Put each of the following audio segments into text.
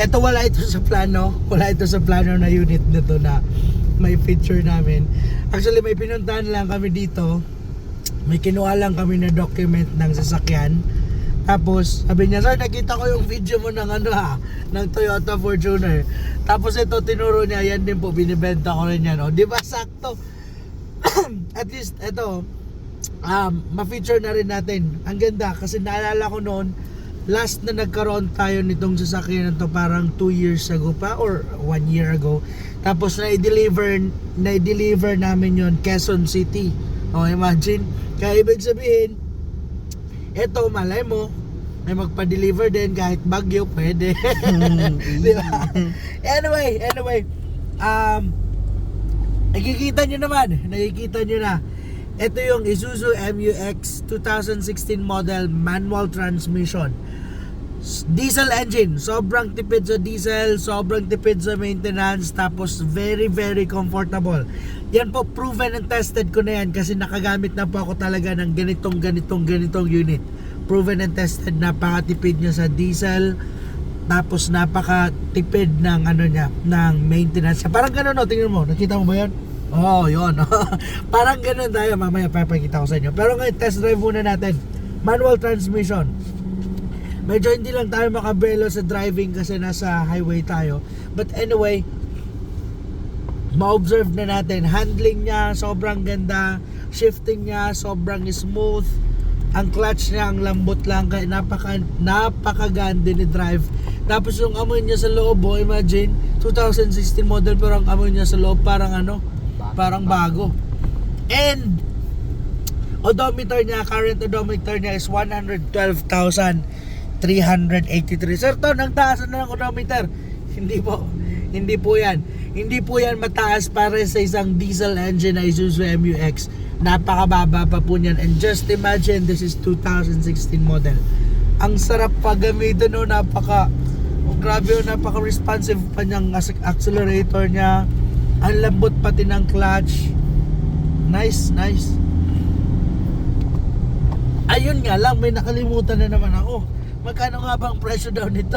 Eto wala ito sa plano. Wala ito sa plano na unit na to na may feature namin. Actually may pinuntahan lang kami dito. May kinuha lang kami na document ng sasakyan. Tapos sabi niya, sir, nakita ko yung video mo ng ng Toyota Fortuner. Tapos ito tinuro niya, yan din po, binibenta ko rin yan. O, di ba sakto? At least ito, ma-feature na rin natin. Ang ganda kasi naalala ko noon, last na nagkaroon tayo nitong sasakyan na to parang 2 years ago pa or 1 year ago. Tapos na-deliver namin yon Quezon City. O, imagine. Kaya ibig sabihin, eto, malay mo, may magpa-deliver din kahit bagyo, pwede. Di ba? Anyway, nakikita nyo na. Ito yung Isuzu MU-X 2016 model manual transmission. Diesel engine, sobrang tipid sa diesel, sobrang tipid sa maintenance, tapos very very comfortable. Yan po, proven and tested ko na yan kasi nakagamit na po ako talaga ng ganitong unit. Proven and tested, napakatipid niya sa diesel, tapos napakatipid ng ng maintenance. Parang gano'n, no? Tingnan mo, nakita mo ba yan? Oh, yun. Parang gano'n tayo, mamaya papakita ko sa inyo. Pero ngayon, test drive muna natin. Manual transmission. Medyo hindi lang tayo makabelo sa driving kasi nasa highway tayo. But anyway, ma-observe na natin. Handling niya, sobrang ganda. Shifting niya, sobrang smooth. Ang clutch niya, ang lambot lang. Kaya napakaganda ni drive. Tapos yung amoy niya sa loob, imagine, 2016 model pero ang amoy niya sa loob parang parang bago. And odometer niya, current odometer niya is 112,383. Sir Ton, ang taas na ng odometer. Hindi po yan mataas para sa isang diesel engine na Isuzu MU-X. Napakababa pa po niyan. And just imagine, this is 2016 model. Ang sarap paggamitin, no? Grabe, napaka-responsive pa niyang accelerator niya. Ang lambot pati ng clutch. Nice. Ayun nga lang, may nakalimutan na naman ako. Magkano nga bang presyo daw nito?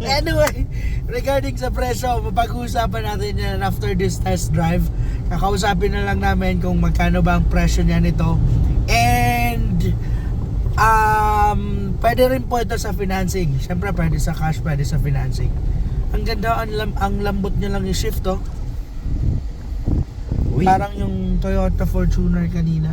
Anyway, regarding sa presyo, mapag-uusapan natin yan after this test drive. Kakausapin na lang namin kung magkano ba ang presyo niya nito. And pwede rin po ito sa financing. Siyempre pwede sa cash, pwede sa financing. Ang ganda, ang lambot niya lang yung shift, oh. Uy. Parang yung Toyota Fortuner kanina.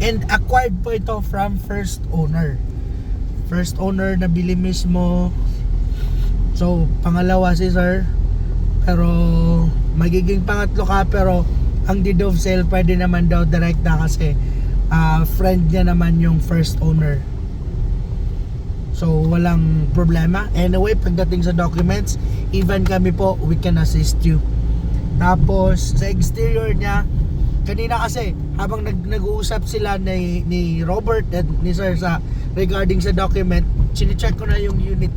And acquired po ito from first owner. First owner na bili mismo. So, pangalawa si sir. Pero, magiging pangatlo ka. Pero, ang deed of sale pwede naman daw direkta kasi friend niya naman yung first owner. So, walang problema. Anyway, pagdating sa documents, even kami po, we can assist you. Tapos, sa exterior niya, kanina kasi habang nag-uusap sila ni Robert at ni Sir regarding sa document, chine-check ko na yung unit.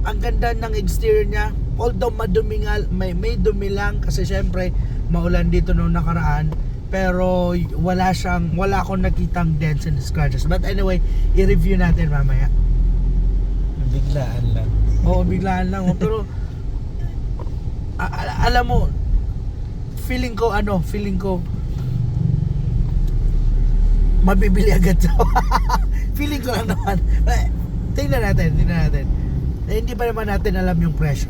Ang ganda ng exterior niya, although madumi nga, may dumi lang kasi syempre maulan dito noong nakaraan, pero wala akong nakitang dents and scratches. But anyway, i-review natin mamaya. Biglaan lang. Oo, biglaan lang. Pero alam mo, feeling ko mabibili agad to. Feeling ko lang naman. Tingnan natin. Hindi pa naman natin alam yung presyo.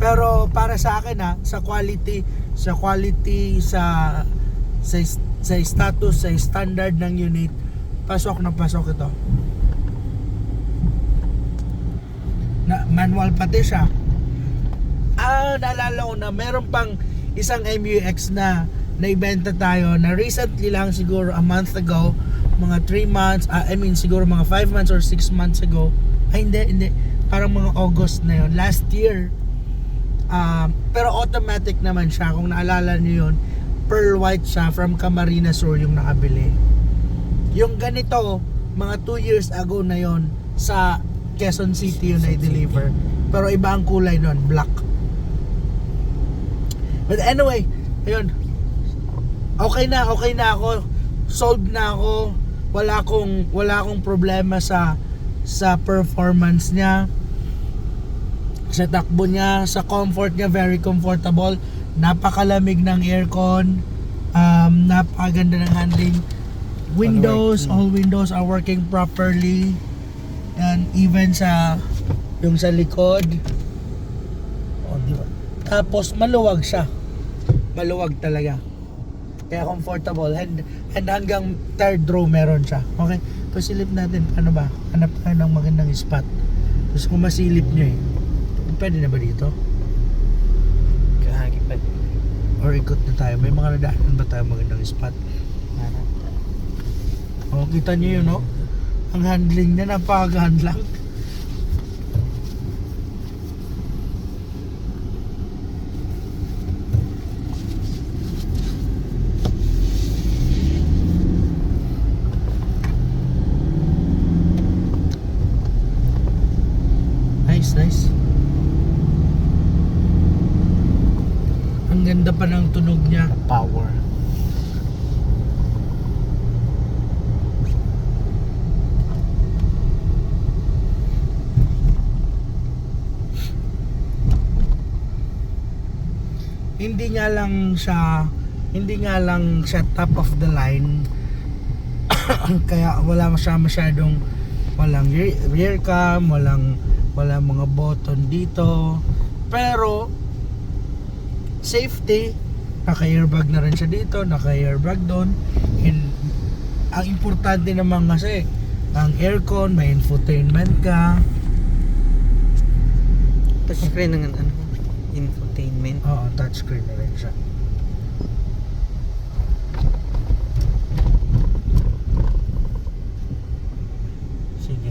Pero para sa akin, sa quality, sa status, sa standard ng unit, pasok na pasok ito. Manual pati siya. Naalala ko na meron pang isang MU-X na naibenta tayo na recently lang, siguro a month ago, mga 3 months, siguro mga 5 months or 6 months ago. Hindi, parang mga August na yon, last year. Pero automatic naman siya, kung naalala niyo yun, pearl white siya, from Camarines Sur yung nakabili. Yung ganito, mga 2 years ago na yon, sa Quezon City yung na-deliver, pero iba ang kulay nun, black. But anyway, ayun, okay na ako, solved na ako. wala akong problema sa performance niya, sa takbo niya, sa comfort niya, very comfortable. Napakalamig ng aircon, napakaganda ng handling. Windows, all windows are working properly. And even yung sa likod. Oh, di ba? Tapos maluwag siya. Maluwag talaga. Kaya comfortable. And hanggang third row meron siya. Okay? So silip natin. Ano ba? Hanap tayo ng magandang spot. Tapos kung masilip nyo pwede na ba dito? Kahagi pa. Or ikot na tayo. May mga nadaanan ba tayo magandang spot? Oh, kita nyo yun, no? Ang handling niya, napakagaan lang. Nice. Ang ganda pa ng tunog niya. Power. Hindi nga lang siya top of the line. Kaya wala masyadong walang rear cam, walang mga button dito. Pero safety, naka-airbag na rin siya dito, naka-airbag doon. And ang importante naman kasi ang aircon, may infotainment ka. Touchscreen ng infotainment. Oo, touchscreen na rin siya.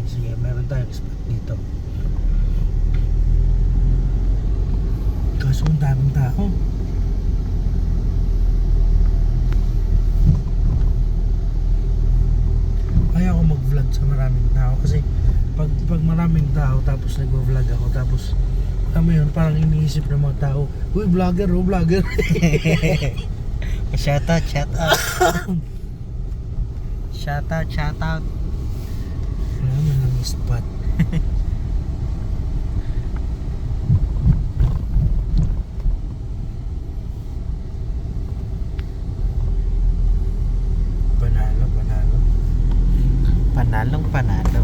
Sige, meron tayong spot dito. Kaso ang daming tao. Kaya ako mag-vlog sa maraming tao kasi pag maraming tao tapos nag-vlog ako tapos alam mo yun, parang iniisip ng mga tao, uy, vlogger. Shout out. Shout out. Wala man lang spot. Panalo.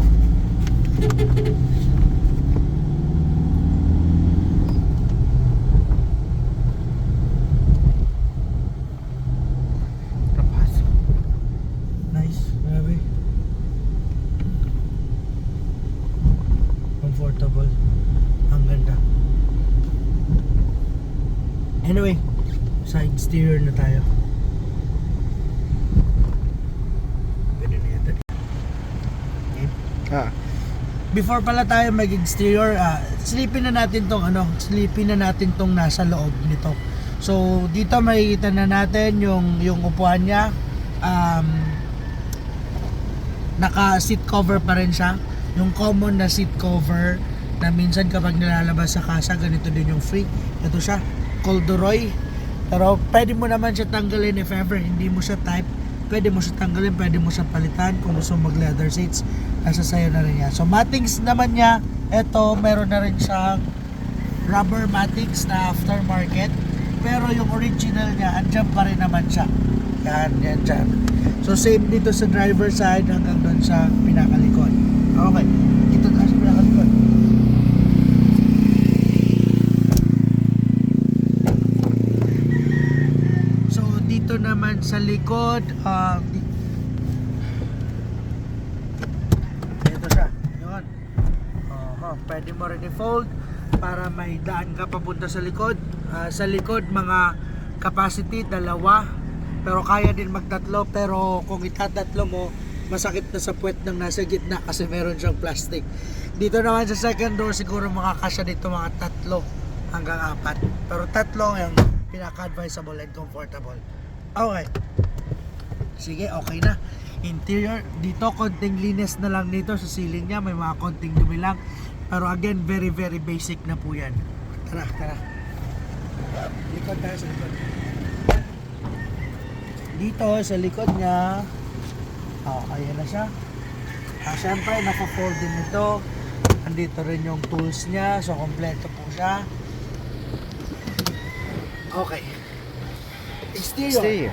Nice, grabe. Comfortable. Ang ganda. Anyway, sa exterior na tayo. Pwede na yata. Okay. Before pala tayo mag-exterior, silipin na natin tong nasa loob nito. So, dito makikita na natin yung upuan niya. Naka seat cover pa rin siya. Yung common na seat cover na minsan kapag nilalabas sa kasa, ganito din yung free. Ito siya, corduroy. Pero pwede mo naman siya tanggalin if ever hindi mo siya type. Pwede mo siya tanggalin, pwede mo siya palitan kung gusto mag leather seats. Nasa sayo na rin yan. So mattings naman niya, eto meron na rin siyang rubber mattings na aftermarket. Pero yung original niya, andyan pa rin naman siya. Yan dyan. So same dito sa driver side hanggang doon sa pinakalikod. Okay, ito na sa pinakalikod. So dito naman sa likod, ito siya. Yun. Pwede mo rin i-fold para may daan ka papunta sa likod. Sa likod, mga capacity, 2. Pero kaya din magtatlo, pero kung itatatlo mo, masakit na sa puwet ng nasa gitna kasi meron siyang plastic. Dito naman sa second row, siguro makakasya dito mga 3 hanggang 4. Pero 3 yung pinaka-advisable and comfortable. Okay. Sige, okay na. Interior, dito konting linis na lang dito sa ceiling niya, may mga konting dumi lang. Pero again, very very basic na po yan. Tara. Likod tayo sa likod. Dito sa likod niya, Ayan na siya. Siyempre, naka-fold din ito. Andito rin yung tools niya. So, kompleto po siya. Okay. Exterior.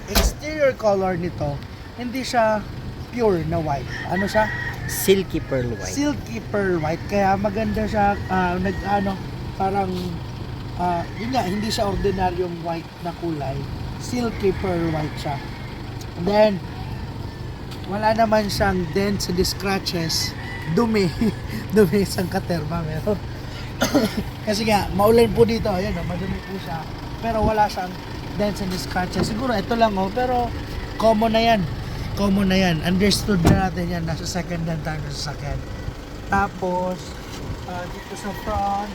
Exterior color nito, hindi siya pure na white. Ano siya? Silky pearl white. Silky pearl white. Kaya maganda siya, parang, yun nga, hindi siya ordinaryong white na kulay. Silky pearl white siya. And then, wala naman siyang dents and scratches. Dumi. Dumi isang katerma meron. Kasi nga, maulan po dito. Ayan, madumi po siya. Pero wala siyang dents and scratches. Siguro ito lang, pero common na yan. Common na yan. Understood na natin yan. Nasa second hand tayo sa second. Tapos, dito sa front.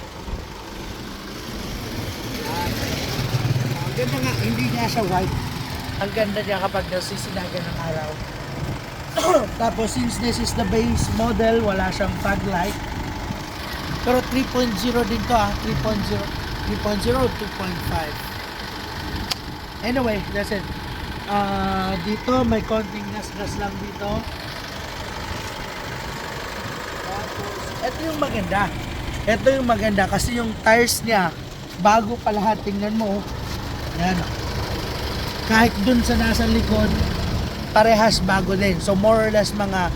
Ang ganda nga, hindi niya siya white. Ang ganda niya kapag nasisinagan ng araw. Tapos, since this is the base model, wala siyang fog light. Pero 3.0 din to 3.0, 2.5. Anyway, that's it. Dito may konting gas-gas lang dito. Tapos, ito yung maganda. Ito yung maganda kasi yung tires niya, bago pa lahat, tingnan mo. Yan. Kahit dun sa nasa likod, parehas bago din. So more or less mga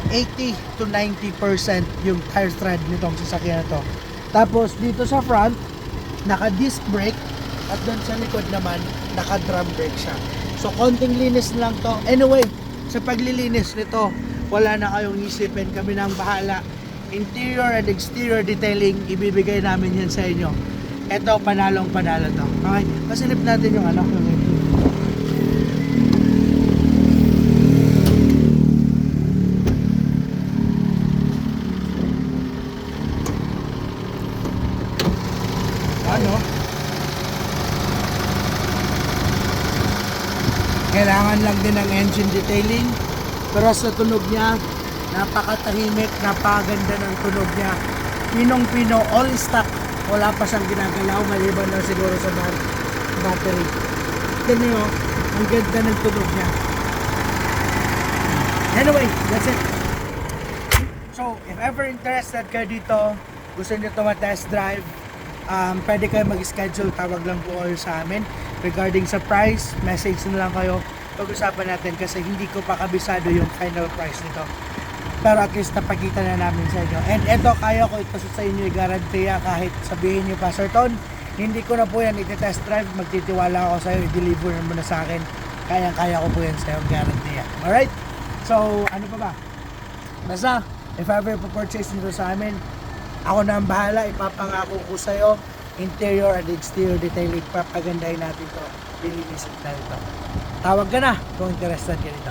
80 to 90% yung tire tread nitong sasakyan na to. Tapos dito sa front, naka-disc brake at doon sa likod naman, naka-drum brake siya. So konting linis lang to. Anyway, sa paglilinis nito, wala na kayong isipin, kami na ang bahala. Interior and exterior detailing, ibibigay namin yan sa inyo. Ito, panalong panalo to. Okay, pasilip natin yung ano. Kailangan lang din ng engine detailing, pero sa tunog niya, napakatahimik, napakaganda ng tunog niya. Pinong-pino, all stock, wala pa siyang ginagalaw, maliban lang siguro sa battery. Tignan nyo, ang ganda ng tunog niya. Anyway, that's it. So, if ever interested kayo dito, gusto nyo ito ma-test drive, pwede kayo mag-schedule, tawag lang po kayo sa amin. Regarding sa price, message na lang kayo. Pag-usapan natin kasi hindi ko pa kabisado yung final price nito. Pero at least napakita na namin sa inyo. And eto, kaya ko ito sa inyo i-garantiya kahit sabihin nyo pa, Sir Ton, hindi ko na po yan i-test drive, magtitiwala ako sa iyo, i-deliver mo na sa akin. Kaya ko po yan sa iyo, garantiya. Alright? So, ano pa ba? Basta, if ever po-purchase nito sa amin, ako na ang bahala, ipapangako ko sa iyo, interior and exterior detailing, papagandahin natin to, lilinisin natin to. Tawag ka na kung interested ka nito.